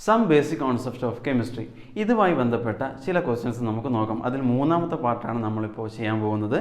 Some basic concepts of chemistry. ഇതുമായി ബന്ധപ്പെട്ട ചില ക്വസ്റ്റ്യൻസ് നമുക്ക് നോക്കാം. അതിൽ മൂന്നാമത്തെ പാർട്ടാണ് നമ്മളിപ്പോൾ ചെയ്യാൻ പോകുന്നത്.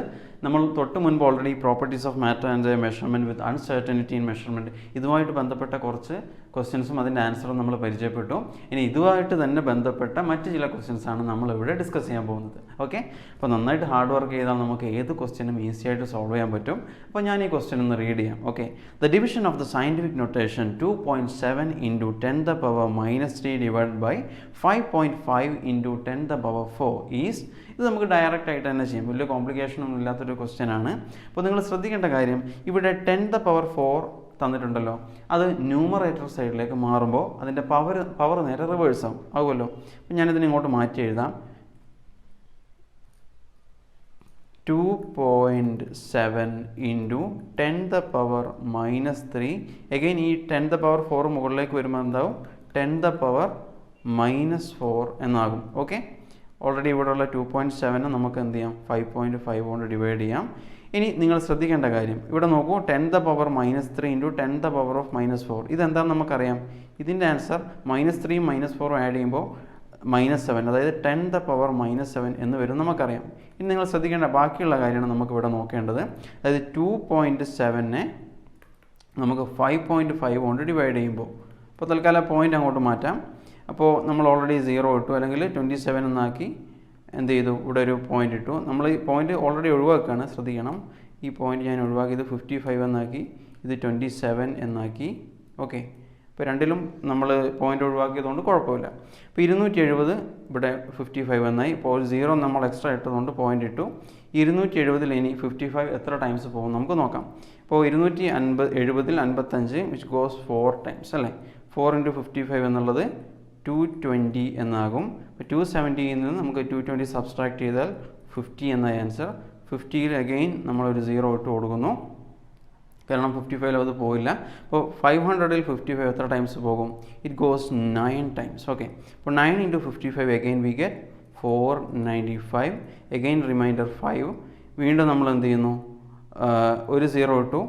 നമ്മൾ തൊട്ട് മുൻപ് already properties of matter and measurement with uncertainty in measurement ഇതുമായിട്ട് ബന്ധപ്പെട്ട കുറച്ച് ക്വസ്റ്റ്യൻസും അതിൻ്റെ ആൻസറും നമ്മൾ പരിചയപ്പെട്ടു. ഇനി ഇതുമായിട്ട് തന്നെ ബന്ധപ്പെട്ട മറ്റ് ചില ക്വസ്റ്റ്യൻസാണ് നമ്മളിവിടെ ഡിസ്കസ് ചെയ്യാൻ പോകുന്നത്. ഓക്കെ, അപ്പോൾ നന്നായിട്ട് ഹാർഡ് വർക്ക് ചെയ്താൽ നമുക്ക് ഏത് ക്വസ്റ്റ്യനും ഈസി ആയിട്ട് സോൾവ് ചെയ്യാൻ പറ്റും. അപ്പോൾ ഞാൻ ഈ ക്വസ്റ്റ്യൻ ഒന്ന് റീഡ് ചെയ്യാം. Okay, the division of the scientific notation 2.7 into 10 the power minus 3 divided by 5.5 into 10 the power 4 is. ഇത് നമുക്ക് ഡയറക്റ്റ് ആയിട്ട് തന്നെ ചെയ്യും, വലിയ കോംപ്ലിക്കേഷൻ ഒന്നും ഇല്ലാത്തൊരു ക്വസ്റ്റ്യൻ ആണ്. അപ്പോൾ നിങ്ങൾ ശ്രദ്ധിക്കേണ്ട കാര്യം, ഇവിടെ 10 the power 4 തന്നിട്ടുണ്ടല്ലോ, അത് ന്യൂമറേറ്റർ സൈഡിലേക്ക് മാറുമ്പോൾ അതിൻ്റെ പവർ നേരെ റിവേഴ്സ് ആവുമല്ലോ. അപ്പോൾ ഞാനിതിനെ ഇങ്ങോട്ട് മാറ്റി എഴുതാം. 2.7 into 10 the power minus 3. Again ഈ 10 the power 4 മുകളിലേക്ക് വരുമ്പോൾ എന്താവും, 10 the power minus 4 എന്നാകും. ഓക്കെ, ഓൾറെഡി ഇവിടെയുള്ള 2.7 നമുക്ക് എന്ത് ചെയ്യാം, 5.5 കൊണ്ട് ഡിവൈഡ് ചെയ്യാം. ഇനി നിങ്ങൾ ശ്രദ്ധിക്കേണ്ട കാര്യം, ഇവിടെ നോക്കൂ, 10 the power minus 3 into 10 the power of minus 4. ഇതെന്താണെന്ന് നമുക്കറിയാം. ഇതിൻ്റെ ആൻസർ -3 -4 ആഡ് ചെയ്യുമ്പോൾ -7, അതായത് 10 the power -7 എന്ന് വരും നമുക്കറിയാം. ഇനി നിങ്ങൾ ശ്രദ്ധിക്കേണ്ട ബാക്കിയുള്ള കാര്യമാണ് നമുക്കിവിടെ നോക്കേണ്ടത്. അതായത് 2.7 നമുക്ക് 5.5 കൊണ്ട് ഡിവൈഡ് ചെയ്യുമ്പോൾ, അപ്പോൾ തൽക്കാലം പോയിൻ്റ് അങ്ങോട്ട് മാറ്റാം. അപ്പോൾ നമ്മൾ ഓൾറെഡി 0 ഇട്ടു, അല്ലെങ്കിൽ 27 എന്നാക്കി എന്ത് ചെയ്തു, ഇവിടെ ഒരു പോയിൻ്റ് ഇട്ടു. നമ്മൾ ഈ പോയിൻ്റ് ഓൾറെഡി ഒഴിവാക്കുകയാണ്, ശ്രദ്ധിക്കണം. ഈ പോയിൻ്റ് ഞാൻ ഒഴിവാക്കി, ഇത് 55 എന്നാക്കി, ഇത് 27 എന്നാക്കി. ഓക്കെ, ഇപ്പോൾ രണ്ടിലും നമ്മൾ പോയിൻ്റ് ഒഴിവാക്കിയതുകൊണ്ട് കുഴപ്പമില്ല. ഇപ്പോൾ 270 ഇവിടെ 55 എന്നായി. ഇപ്പോൾ 0 നമ്മൾ എക്സ്ട്രാ ഇട്ടതുകൊണ്ട് പോയിൻ്റ് ഇട്ടു. 270 ഇനി 55 എത്ര ടൈംസ് പോകും നമുക്ക് നോക്കാം. ഇപ്പോൾ 270 55 വിച്ച് ഗോസ് 4 ടൈംസ് അല്ലേ. 4 into 55 എന്നുള്ളത് 220 എന്നാകും. ഇപ്പോൾ 270ൽ നിന്ന് നമുക്ക് 220 സബ്സ്ട്രാക്ട് ചെയ്താൽ 50 എന്ന ആൻസർ. 50ൽ അഗെയിൻ നമ്മളൊരു 0 ഇട്ട് കൊടുക്കുന്നു, കാരണം 55 അത് പോയില്ല. അപ്പോൾ 500ൽ 55 എത്ര ടൈംസ് പോകും, ഇറ്റ് ഗോസ് 9 ടൈംസ്. ഓക്കെ, അപ്പോൾ 9 into 55 again we get 495. Again reminder 5. വീണ്ടും നമ്മൾ എന്ത് ചെയ്യുന്നു, ഒരു 0 ഇട്ടു.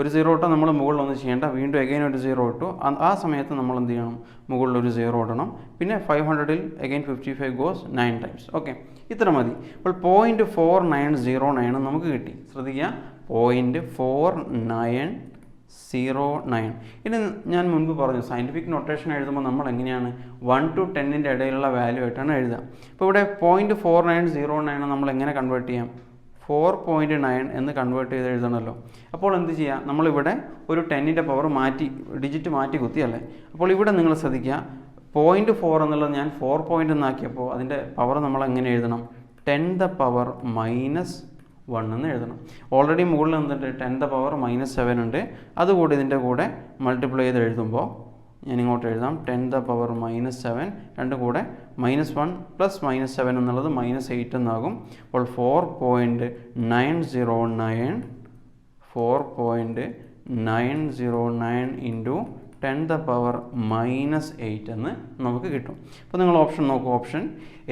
ഒരു 0 ഇട്ടാൽ നമ്മൾ മുകളിലൊന്നും ചെയ്യേണ്ട, വീണ്ടും അഗെയിൻ ഒരു 0 ഇട്ടു. ആ സമയത്ത് നമ്മൾ എന്ത് ചെയ്യണം, മുകളിലൊരു 0 ഇടണം. പിന്നെ 500ൽ അഗെയിൻ 55 ഗോസ് 9 ടൈംസ്. ഓക്കെ, ഇത്ര മതി. അപ്പോൾ 0.4909 നമുക്ക് കിട്ടി. ശ്രദ്ധിക്കുക, 0.4909. ഇനി ഞാൻ മുൻപ് പറഞ്ഞു, സയൻറ്റിഫിക് നൊട്ടേഷൻ എഴുതുമ്പോൾ നമ്മൾ എങ്ങനെയാണ് 1 to 10 ഇടയിലുള്ള വാല്യൂ ആയിട്ടാണ് എഴുതുക. അപ്പോൾ ഇവിടെ 0.4909 നമ്മൾ എങ്ങനെ കൺവേർട്ട് ചെയ്യാം, 4.9 എന്ന് കൺവേർട്ട് ചെയ്ത് എഴുതണമല്ലോ. അപ്പോൾ എന്ത് ചെയ്യുക, നമ്മളിവിടെ ഒരു 10ൻ്റെ പവർ ഡിജിറ്റ് മാറ്റി കുത്തിയല്ലേ. അപ്പോൾ ഇവിടെ നിങ്ങൾ ശ്രദ്ധിക്കുക, 0.4 എന്നുള്ളത് ഞാൻ 4 പോയിൻ്റ് എന്നാക്കിയപ്പോൾ അതിൻ്റെ പവർ നമ്മൾ എങ്ങനെ എഴുതണം, 10 the power -1 എന്ന് എഴുതണം. ഓൾറെഡി മുകളിൽ നിന്നിട്ട് 10 the power -7 ഉണ്ട്, അതുകൂടി ഇതിൻ്റെ കൂടെ മൾട്ടിപ്ലൈ ചെയ്ത് എഴുതുമ്പോൾ ഞാൻ ഇങ്ങോട്ട് എഴുതാം 10 the power -7, രണ്ടും കൂടെ -1 + -7 എന്നുള്ളത് -8 എന്നാകും. അപ്പോൾ 4.909 into 10 the power -8 എന്ന് നമുക്ക് കിട്ടും. അപ്പോൾ നിങ്ങൾ ഓപ്ഷൻ നോക്കൂ, ഓപ്ഷൻ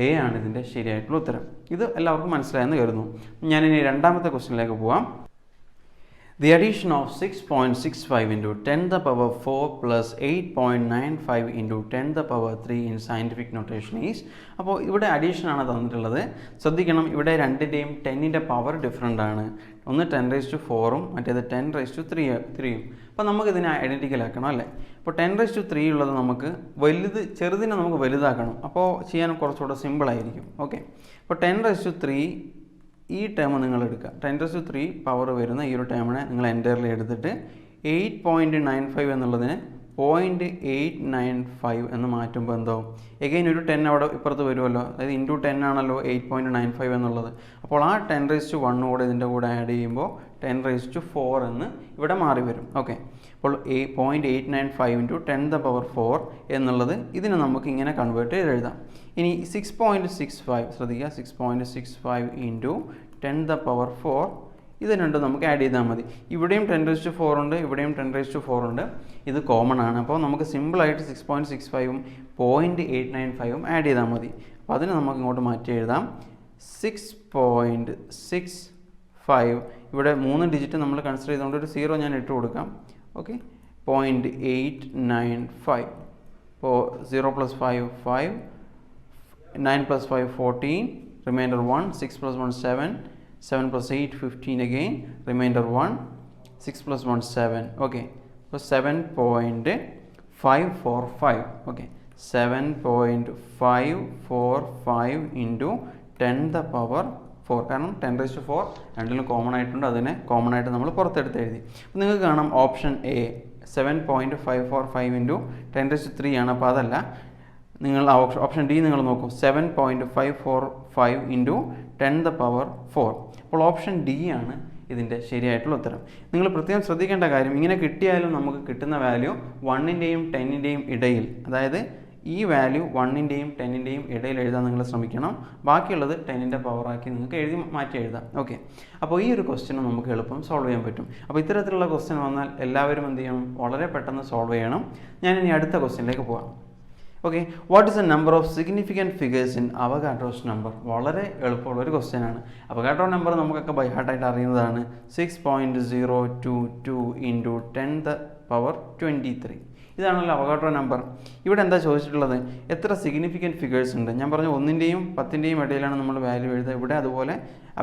എ ആണ് ഇതിൻ്റെ ശരിയായിട്ടുള്ള ഉത്തരം. ഇത് എല്ലാവർക്കും മനസ്സിലായെന്ന് കരുതുന്നു. ഞാനിനി രണ്ടാമത്തെ ക്വസ്റ്റ്യനിലേക്ക് പോവാം. The addition of 6.65 into 10 the power 4 plus 8.95 into 10 the power 3 in scientific notation is. അപ്പോൾ ഇവിടെ അഡീഷൻ ആണ് തന്നിട്ടുള്ളത്. ശ്രദ്ധിക്കണം, ഇവിടെ രണ്ടിൻ്റെയും 10ൻ്റെ പവർ ഡിഫറെൻ്റ് ആണ്. ഒന്ന് 10⁻⁴ മറ്റേത് 10⁻3. അപ്പോൾ നമുക്കിതിനെ ഐഡൻറ്റിക്കൽ ആക്കണം അല്ലേ. അപ്പോൾ 10⁻3 ഉള്ളത് നമുക്ക് ചെറുതിനെ നമുക്ക് വലുതാക്കണം. അപ്പോൾ ചെയ്യാൻ കുറച്ചുകൂടെ സിമ്പിളായിരിക്കും. ഓക്കെ, അപ്പോൾ 10⁻3 ഈ ടേം നിങ്ങൾ എടുക്കുക. 10⁻3 പവർ വരുന്ന ഈ ഒരു ടേമിനെ നിങ്ങൾ എൻ്റയർലി എടുത്തിട്ട് 8.95 എന്നുള്ളതിന് 0.895 എന്ന് മാറ്റുമ്പോൾ എന്താവും, എഗെയിൻ ഒരു 10 അവിടെ ഇപ്പുറത്ത് വരുമല്ലോ. അതായത് ഇൻറ്റു 10 ആണല്ലോ 8.95 എന്നുള്ളത്. അപ്പോൾ ആ 10⁻1 കൂടെ ഇതിൻ്റെ കൂടെ ആഡ് ചെയ്യുമ്പോൾ 10⁻4 എന്ന് ഇവിടെ മാറി വരും. ഓക്കെ, അപ്പോൾ 0.895 into 10 the power 4 എന്നുള്ളത് ഇതിനെ നമുക്ക് ഇങ്ങനെ കൺവേർട്ട് ചെയ്ത് എഴുതാം. ഇനി 6.65 ശ്രദ്ധിക്കുക, 6.65 into 10 the power 4 ഇത് രണ്ടും നമുക്ക് ആഡ് ചെയ്താൽ മതി. ഇവിടെയും 10⁻4 ഉണ്ട്, ഇവിടെയും 10⁻4 ഉണ്ട്. ഇത് കോമൺ ആണ്. അപ്പോൾ നമുക്ക് സിമ്പിളായിട്ട് 6.65ഉം 0.895ഉം ആഡ് ചെയ്താൽ മതി. അപ്പോൾ അതിന് നമുക്ക് ഇങ്ങോട്ട് മാറ്റി എഴുതാം. 6.65 ഇവിടെ 3 ഡിജിറ്റ് നമ്മൾ കൺസിഡർ ചെയ്തുകൊണ്ട് ഒരു 0 ഞാൻ ഇട്ട് കൊടുക്കാം. Okay, 0.895 0 plus 5, 5, 9 plus 5, 14, remainder 1, 6 plus 1, 7, 7 plus 8, 15 again, remainder 1, 6 plus 1, 7, okay, so 7.545, okay, 7.545 into 10 the power 4, കാരണം 10 raised to 4 രണ്ടിലും കോമൺ ആയിട്ടുണ്ട്, അതിനെ കോമൺ ആയിട്ട് നമ്മൾ പുറത്തെടുത്ത് എഴുതി. അപ്പോൾ നിങ്ങൾക്ക് കാണാം option A 7.545 into 10 raised to 3 ആണ്. അപ്പോൾ അതല്ല, നിങ്ങൾ ഓപ്ഷൻ ഡി നിങ്ങൾ നോക്കൂ, 7.545 ഇൻറ്റു 10 the power 4. അപ്പോൾ ഓപ്ഷൻ ഡി ആണ് ഇതിൻ്റെ ശരിയായിട്ടുള്ള ഉത്തരം. നിങ്ങൾ പ്രത്യേകം ശ്രദ്ധിക്കേണ്ട കാര്യം, ഇങ്ങനെ കിട്ടിയാലും നമുക്ക് കിട്ടുന്ന വാല്യൂ 1ൻ്റെയും 10ൻ്റെയും ഇടയിൽ, അതായത് ഈ വാല്യൂ 1ൻ്റെയും 10ൻ്റെയും ഇടയിൽ എഴുതാൻ നിങ്ങൾ ശ്രമിക്കണം. ബാക്കിയുള്ളത് 10ൻ്റെ പവറാക്കി നിങ്ങൾക്ക് മാറ്റി എഴുതാം. ഓക്കെ, അപ്പോൾ ഈ ഒരു ക്വസ്റ്റ്യൻ നമുക്ക് എളുപ്പം സോൾവ് ചെയ്യാൻ പറ്റും. അപ്പോൾ ഇത്തരത്തിലുള്ള ക്വസ്റ്റ്യൻ വന്നാൽ എല്ലാവരും എന്ത് ചെയ്യണം, വളരെ പെട്ടെന്ന് സോൾവ് ചെയ്യണം. ഞാൻ ഇനി അടുത്ത ക്വസ്റ്റ്യനിലേക്ക് പോകാം. Okay, what is the number of significant figures in Avogadro's number? വളരെ എളുപ്പമുള്ളൊരു ക്വസ്റ്റ്യൻ ആണ്. അവഗാഡ്രോ നമ്പർ നമുക്കൊക്കെ ബൈ ഹാർട്ടായിട്ട് അറിയുന്നതാണ്. 6.022 ഇൻറ്റു 10 the power 23. ഇതാണല്ലോ അവഗാഡ്രോ നമ്പർ. ഇവിടെ എന്താ ചോദിച്ചിട്ടുള്ളത്, എത്ര സിഗ്നിഫിക്കൻറ്റ് ഫിഗേഴ്സ് ഉണ്ട്? ഞാൻ പറഞ്ഞു 1ൻ്റെയും 10ൻ്റെയും ഇടയിലാണ് നമ്മൾ വാല്യൂ എഴുതുക. ഇവിടെ അതുപോലെ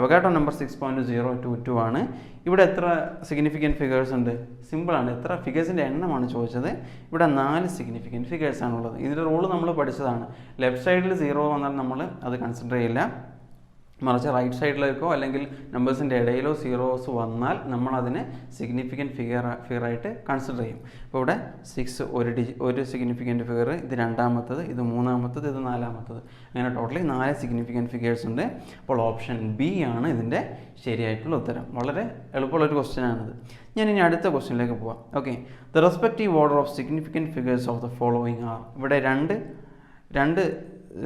അവഗാഡ്രോ നമ്പർ 6.022 ആണ്. ഇവിടെ എത്ര സിഗ്നിഫിക്കൻറ്റ് ഫിഗേഴ്സ് ഉണ്ട്? സിമ്പിളാണ്, എത്ര ഫിഗേഴ്സിൻ്റെ എണ്ണമാണ് ചോദിച്ചത്. ഇവിടെ 4 സിഗ്നിഫിക്കൻറ്റ് ഫിഗേഴ്സ് ആണുള്ളത്. ഇതിൻ്റെ റൂള് നമ്മൾ പഠിച്ചതാണ്. ലെഫ്റ്റ് സൈഡിൽ 0 വന്നാൽ നമ്മൾ അത് കൺസിഡർ ചെയ്യില്ല, മറിച്ച് റൈറ്റ് സൈഡിലേക്കോ അല്ലെങ്കിൽ നമ്പേഴ്സിൻ്റെ ഇടയിലോ സീറോസ് വന്നാൽ നമ്മളതിനെ സിഗ്നിഫിക്കൻറ്റ് ഫിഗറായിട്ട് കൺസിഡർ ചെയ്യും. അപ്പോൾ ഇവിടെ 6 ഒരു സിഗ്നിഫിക്കൻറ്റ് ഫിഗർ, ഇത് രണ്ടാമത്തത്, ഇത് മൂന്നാമത്തത്, ഇത് നാലാമത്തത്, അങ്ങനെ ടോട്ടലി 4 സിഗ്നിഫിക്കൻറ്റ് ഫിഗേഴ്സ് ഉണ്ട്. അപ്പോൾ ഓപ്ഷൻ ബി ആണ് ഇതിൻ്റെ ശരിയായിട്ടുള്ള ഉത്തരം. വളരെ എളുപ്പമുള്ളൊരു ക്വസ്റ്റ്യൻ ആണിത്. ഞാൻ ഇനി അടുത്ത ക്വസ്റ്റ്യനിലേക്ക് പോവാം. Okay, the respective order of significant figures of the following are. ഇവിടെ രണ്ട്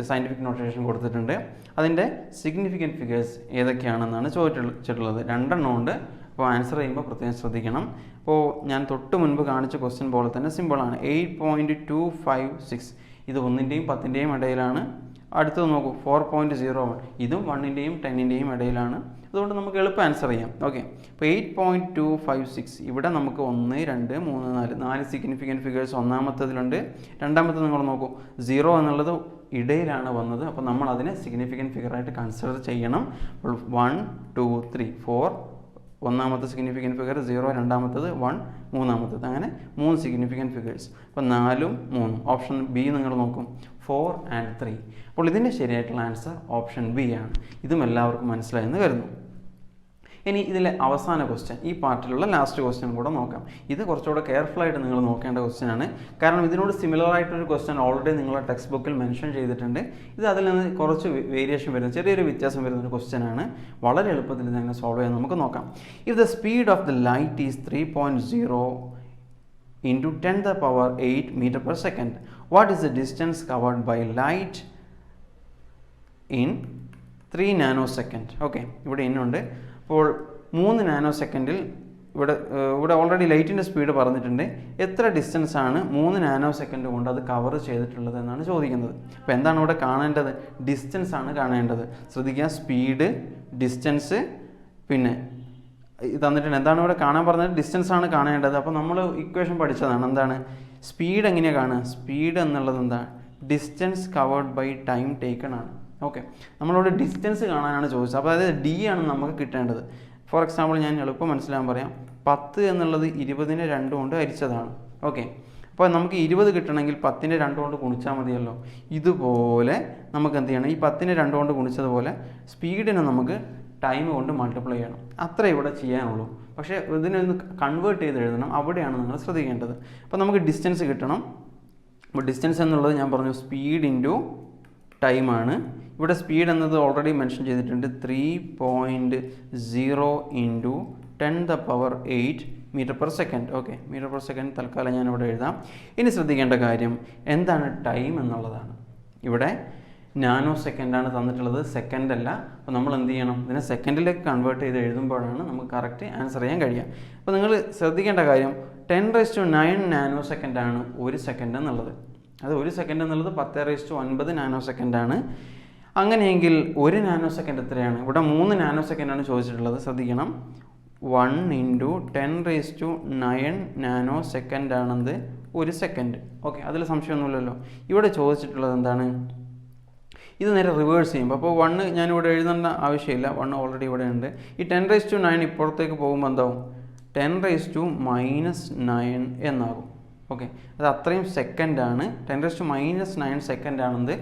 സയൻറ്റിഫിക് നോട്ടേഷൻ കൊടുത്തിട്ടുണ്ട്. അതിൻ്റെ സിഗ്നിഫിക്കൻറ്റ് ഫിഗേഴ്സ് ഏതൊക്കെയാണെന്നാണ് ചോദിച്ചിട്ടുള്ളത്. 2 എണ്ണം ഉണ്ട്. അപ്പോൾ ആൻസർ ചെയ്യുമ്പോൾ പ്രത്യേകം ശ്രദ്ധിക്കണം. അപ്പോൾ ഞാൻ തൊട്ട് മുൻപ് കാണിച്ച ക്വസ്റ്റ്യൻ പോലെ തന്നെ സിമ്പിളാണ്. 8.256 ഇത് 1ൻ്റെയും 10ൻ്റെയും ഇടയിലാണ്. അടുത്തത് നോക്കൂ, 4.01 ഇതും 1ൻ്റെയും 10ൻ്റെയും ഇടയിലാണ്. അതുകൊണ്ട് നമുക്ക് എളുപ്പം ആൻസർ ചെയ്യാം. ഓക്കെ, അപ്പോൾ 8.256 ഇവിടെ നമുക്ക് 1, 2, 3, 4 സിഗ്നിഫിക്കൻറ്റ് ഫിഗേഴ്സ് ഒന്നാമത്തതിലുണ്ട്. രണ്ടാമത്തത് നിങ്ങൾ നോക്കൂ, 0 എന്നുള്ളത് ഇടയിലാണ് വന്നത്. അപ്പോൾ നമ്മൾ അതിനെ സിഗ്നിഫിക്കൻറ്റ് ഫിഗറായിട്ട് കൺസിഡർ ചെയ്യണം. അപ്പോൾ 1, 2, 3, 4 ഒന്നാമത്തെ സിഗ്നിഫിക്കൻറ്റ് ഫിഗർ, 0 രണ്ടാമത്തത്, 1 മൂന്നാമത്തത്, അങ്ങനെ 3 സിഗ്നിഫിക്കൻറ്റ് ഫിഗേഴ്സ്. അപ്പോൾ 4ഉം 3ഉം. ഓപ്ഷൻ ബി നിങ്ങൾ നോക്കും, 4 and 3. അപ്പോൾ ഇതിൻ്റെ ശരിയായിട്ടുള്ള ആൻസർ ഓപ്ഷൻ ബി ആണ്. ഇതും എല്ലാവർക്കും മനസ്സിലായെന്ന് കരുതുന്നു. ഇനി ഇതിലെ അവസാന ക്വസ്റ്റ്യൻ, ഈ പാർട്ടിലുള്ള ലാസ്റ്റ് ക്വസ്റ്റ്യൻ കൂടെ നോക്കാം. ഇത് കുറച്ചുകൂടെ കെയർഫുള്ളായിട്ട് നിങ്ങൾ നോക്കേണ്ട ക്വസ്റ്റ്യൻ ആണ്. കാരണം ഇതിനോട് സിമിലർ ആയിട്ടൊരു ക്വസ്റ്റ്യൻ ഓൾറെഡി നിങ്ങളുടെ ടെക്സ്റ്റ് ബുക്കിൽ മെൻഷൻ ചെയ്തിട്ടുണ്ട്. ഇത് അതിൽ നിന്ന് കുറച്ച് വേരിയേഷൻ വരുന്ന, ചെറിയൊരു വ്യത്യാസം വരുന്നൊരു ക്വസ്റ്റ്യൻ ആണ്. വളരെ എളുപ്പത്തിൽ തന്നെ സോൾവ് ചെയ്യാൻ നമുക്ക് നോക്കാം. If the speed of the light is 3.0 into 10 the power 8 meter per second, what is the distance covered by light in 3 nanosecond? Okay, ഇവിടെ ഇന്നുണ്ട്. അപ്പോൾ 3 നാനോസെക്കൻഡിൽ ഇവിടെ ഓൾറെഡി ലൈറ്റിൻ്റെ സ്പീഡ് പറഞ്ഞിട്ടുണ്ട്. എത്ര ഡിസ്റ്റൻസ് ആണ് 3 നാനോസെക്കൻഡ് കൊണ്ട് അത് കവർ ചെയ്തിട്ടുള്ളത് എന്നാണ് ചോദിക്കുന്നത്. അപ്പോൾ എന്താണ് ഇവിടെ കാണേണ്ടത്? ഡിസ്റ്റൻസ് ആണ് കാണേണ്ടത്. ശ്രദ്ധിക്കുക, സ്പീഡ്, ഡിസ്റ്റൻസ്, പിന്നെ തന്നിട്ടുണ്ട്. എന്താണ് ഇവിടെ കാണാൻ പറഞ്ഞത്? ഡിസ്റ്റൻസ് ആണ് കാണേണ്ടത്. അപ്പോൾ നമ്മൾ ഇക്വേഷൻ പഠിച്ചതാണ്. എന്താണ് സ്പീഡ്? എങ്ങനെയാണ് കാണുക? സ്പീഡ് എന്നുള്ളത് എന്താണ്? Distance covered by time taken ആണ്. ഓക്കെ, നമ്മളിവിടെ ഡിസ്റ്റൻസ് കാണാനാണ് ചോദിച്ചത്. അപ്പോൾ അതായത് ഡി ആണ് നമുക്ക് കിട്ടേണ്ടത്. ഫോർ എക്സാമ്പിൾ ഞാൻ എളുപ്പം മനസ്സിലാകാൻ പറയാം. 10 എന്നുള്ളത് 20നെ 2 കൊണ്ട് ഹരിച്ചതാണ്. ഓക്കെ, അപ്പോൾ നമുക്ക് 20 കിട്ടണമെങ്കിൽ 10നെ 2 കൊണ്ട് ഗുണിച്ചാൽ മതിയല്ലോ. ഇതുപോലെ നമുക്ക് എന്ത് ചെയ്യണം? ഈ 10നെ 2 കൊണ്ട് ഗുണിച്ചതുപോലെ സ്പീഡിനെ നമുക്ക് ടൈം കൊണ്ട് മൾട്ടിപ്ലൈ ചെയ്യണം. അത്ര ഇവിടെ ചെയ്യാനുള്ളൂ. പക്ഷേ ഇതിനൊന്ന് കൺവേർട്ട് ചെയ്ത് എഴുതണം. അവിടെയാണ് നിങ്ങൾ ശ്രദ്ധിക്കേണ്ടത്. അപ്പോൾ നമുക്ക് ഡിസ്റ്റൻസ് കിട്ടണം. അപ്പോൾ ഡിസ്റ്റൻസ് എന്നുള്ളത് ഞാൻ പറഞ്ഞു സ്പീഡ് ഇൻറ്റു ടൈമാണ്. ഇവിടെ സ്പീഡ് എന്നത് ഓൾറെഡി മെൻഷൻ ചെയ്തിട്ടുണ്ട്. 3.0 into 10 the power 8 metre per second. Okay, metre per second തൽക്കാലം ഞാനിവിടെ എഴുതാം. ഇനി ശ്രദ്ധിക്കേണ്ട കാര്യം എന്താണ്? ടൈം എന്നുള്ളതാണ്. ഇവിടെ നാനോ സെക്കൻഡാണ് തന്നിട്ടുള്ളത്, സെക്കൻഡ് അല്ല. അപ്പോൾ നമ്മൾ എന്ത് ചെയ്യണം? ഇതിനെ സെക്കൻഡിലേക്ക് കൺവേർട്ട് ചെയ്ത് എഴുതുമ്പോഴാണ് നമുക്ക് കറക്റ്റ് ആൻസർ ചെയ്യാൻ കഴിയുക. അപ്പോൾ നിങ്ങൾ ശ്രദ്ധിക്കേണ്ട കാര്യം 10⁹ നാനോ സെക്കൻഡാണ് 1 സെക്കൻഡ് എന്നുള്ളത്. അത് 1 സെക്കൻഡ് എന്നുള്ളത് 10⁹ നാനോ സെക്കൻഡാണ്. അങ്ങനെയെങ്കിൽ 1 നാനോ സെക്കൻഡ് എത്രയാണ്? ഇവിടെ 3 നാനോ സെക്കൻഡാണ് ചോദിച്ചിട്ടുള്ളത്. ശ്രദ്ധിക്കണം, 1 × 10⁹ നാനോ സെക്കൻഡ് ആണെന്ന് 1 സെക്കൻഡ്. ഓക്കെ, അതിൽ സംശയമൊന്നുമില്ലല്ലോ. ഇവിടെ ചോദിച്ചിട്ടുള്ളത് എന്താണ്? ഇത് നേരെ റിവേഴ്സ് ചെയ്യുമ്പോൾ, അപ്പോൾ 1 ഞാനിവിടെ എഴുതേണ്ട ആവശ്യമില്ല, 1 ഓൾറെഡി ഇവിടെ ഉണ്ട്. ഈ 10⁻9 ഇപ്പുറത്തേക്ക് പോകുമ്പോൾ എന്താവും? 10⁻−9 എന്നാകും. ഓക്കെ, അത് അത്രയും സെക്കൻഡാണ്. 10⁻−9 സെക്കൻഡാണെന്ത്?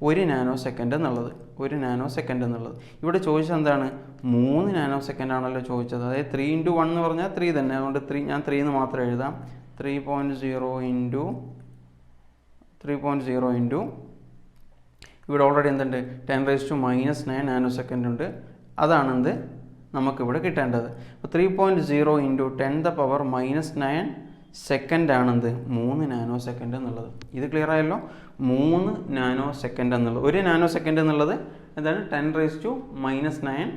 1 നാനോ സെക്കൻഡ് എന്നുള്ളത്. 1 നാനോ സെക്കൻഡ് എന്നുള്ളത് ഇവിടെ ചോദിച്ചത് എന്താണ്? 3 നാനോ സെക്കൻഡ് ആണല്ലോ ചോദിച്ചത്. അതായത് 3 × 1 എന്ന് പറഞ്ഞാൽ 3 തന്നെ. അതുകൊണ്ട് ഞാൻ 3 എന്ന് മാത്രം എഴുതാം. 3.0 ഇൻറ്റു ഇവിടെ ഓൾറെഡി എന്തുണ്ട്? 10⁻−9 നാനോ സെക്കൻഡ് ഉണ്ട്. അതാണെന്ത് നമുക്കിവിടെ കിട്ടേണ്ടത്. അപ്പോൾ 3.0 ഇൻറ്റു 10⁻−9 സെക്കൻഡ് ആണെന്ത്? 3 നാനോ സെക്കൻഡ് എന്നുള്ളത്. ഇത് ക്ലിയർ ആയല്ലോ? 3 നാനോ സെക്കൻഡ് എന്നുള്ളത്, 1 നാനോ സെക്കൻഡ് എന്നുള്ളത് എന്താണ്? 10⁻−9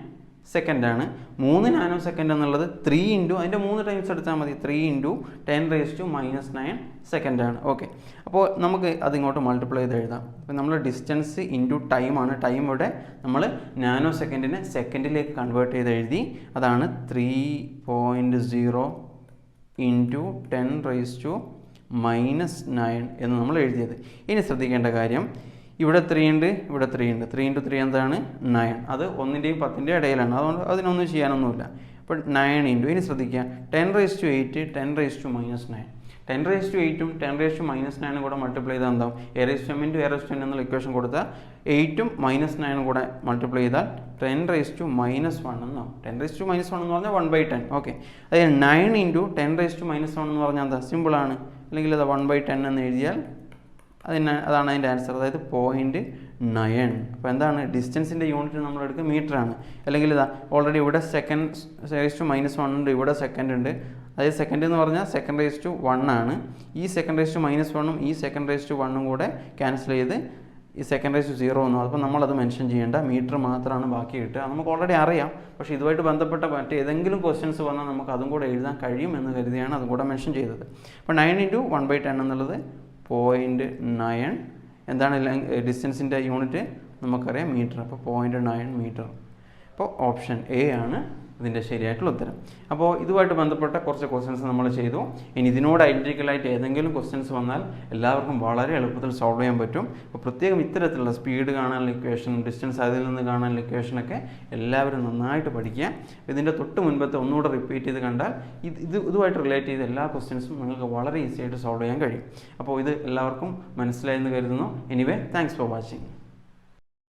സെക്കൻഡാണ്. 3 നാനോ സെക്കൻഡ് എന്നുള്ളത് 3 ഇൻറ്റു അതിൻ്റെ 3 ടൈംസ് എടുത്താൽ മതി. 3 ഇൻറ്റു 10⁻−9 സെക്കൻഡാണ്. ഓക്കെ, അപ്പോൾ നമുക്ക് അതിങ്ങോട്ട് മൾട്ടിപ്ലൈ ചെയ്ത് എഴുതാം. അപ്പോൾ നമ്മൾ ഡിസ്റ്റൻസ് ഇൻറ്റു ടൈമാണ്. ടൈം ഇവിടെ നമ്മൾ നാനോ സെക്കൻഡിനെ സെക്കൻഡിലേക്ക് കൺവേർട്ട് ചെയ്ത് എഴുതി. അതാണ് 3.0 ഇൻറ്റു 10⁻−9 എന്ന് നമ്മൾ എഴുതിയത്. ഇനി ശ്രദ്ധിക്കേണ്ട കാര്യം, ഇവിടെ 3 ഉണ്ട്, ഇവിടെ 3 ഉണ്ട്. 3 × 3 എന്താണ്? 9. അത് 1ൻ്റെയും 10ൻ്റെയും ഇടയിലാണ്. അതുകൊണ്ട് അതിനൊന്നും ചെയ്യാനൊന്നുമില്ല. അപ്പോൾ 9 ഇൻറ്റു, ഇനി ശ്രദ്ധിക്കുക, 10⁻8 10⁻−9. 10⁻8ഉം 10⁻−9 കൂടെ മൾട്ടിപ്ലൈ ചെയ്താൽ എന്താവും? a⁻m × a⁻n എന്നുള്ള ഇക്വേഷൻ കൊടുത്താൽ 8ഉം -9ഉം കൂടെ മൾട്ടിപ്ലൈ ചെയ്താൽ 10⁻−1 എന്നാവും. 10⁻−1 എന്ന് പറഞ്ഞാൽ 1/10. ഓക്കെ, അതായത് 9 ഇൻറ്റു 10⁻−1 എന്ന് പറഞ്ഞാൽ എന്താ? സിമ്പിളാണ്. അല്ലെങ്കിൽ അത് 1/10 എന്ന് എഴുതിയാൽ അതാണ് അതിൻ്റെ ആൻസർ. അതായത് 0.9. അപ്പോൾ എന്താണ്? ഡിസ്റ്റൻസിൻ്റെ യൂണിറ്റ് നമ്മൾ എടുക്കുക മീറ്ററാണ്. അല്ലെങ്കിൽ ഇതാ ഓൾറെഡി ഇവിടെ സെക്കൻഡ്⁻−1 ഉണ്ട്, ഇവിടെ സെക്കൻഡ് ഉണ്ട്. അതായത് സെക്കൻഡ് എന്ന് പറഞ്ഞാൽ second⁻1 ആണ്. ഈ second⁻−1ഉം ഈ second⁻1ഉം കൂടെ ക്യാൻസൽ ചെയ്ത് ഈ second⁻0 എന്നു. അപ്പോൾ നമ്മളത് മെൻഷൻ ചെയ്യേണ്ട, മീറ്റർ മാത്രമാണ് ബാക്കി കിട്ടുക. നമുക്ക് ഓൾറെഡി അറിയാം. പക്ഷേ ഇതുമായിട്ട് ബന്ധപ്പെട്ട മറ്റേതെങ്കിലും ക്വസ്റ്റ്യൻസ് വന്നാൽ നമുക്ക് അതും കൂടെ എഴുതാൻ കഴിയും എന്ന് കരുതിയാണ് അതും കൂടെ മെൻഷൻ ചെയ്തത്. അപ്പോൾ 9 ഇൻറ്റു 1/10 എന്നുള്ളത് 0.9. എന്താണ് ഡിസ്റ്റൻസിൻ്റെ യൂണിറ്റ്? നമുക്കറിയാം മീറ്റർ. അപ്പോൾ 0.9 മീറ്റർ. അപ്പോൾ ഓപ്ഷൻ എ ആണ് ഇതിൻ്റെ ശരിയായിട്ടുള്ള ഉത്തരം. അപ്പോൾ ഇതുമായിട്ട് ബന്ധപ്പെട്ട കുറച്ച് ക്വസ്റ്റ്യൻസ് നമ്മൾ ചെയ്തു. ഇനി ഇതിനോട് ഐഡൻറ്റിക്കലായിട്ട് ഏതെങ്കിലും ക്വസ്റ്റ്യൻസ് വന്നാൽ എല്ലാവർക്കും വളരെ എളുപ്പത്തിൽ സോൾവ് ചെയ്യാൻ പറ്റും. അപ്പോൾ പ്രത്യേകം ഇത്തരത്തിലുള്ള സ്പീഡ് കാണാനുള്ള ഇക്വേഷൻ, ഡിസ്റ്റൻസ് അതിൽ നിന്ന് കാണാനുള്ള ഇക്വേഷനൊക്കെ എല്ലാവരും നന്നായിട്ട് പഠിക്കുക. ഇതിൻ്റെ തൊട്ട് മുൻപത്തെ ഒന്നുകൂടെ റിപ്പീറ്റ് ചെയ്ത് കണ്ടാൽ ഇതുമായിട്ട് റിലേറ്റ് ചെയ്ത എല്ലാ ക്വസ്റ്റ്യൻസും നിങ്ങൾക്ക് വളരെ ഈസി ആയിട്ട് സോൾവ് ചെയ്യാൻ കഴിയും. അപ്പോൾ ഇത് എല്ലാവർക്കും മനസ്സിലായെന്ന് കരുതുന്നു. Anyway, thanks for watching.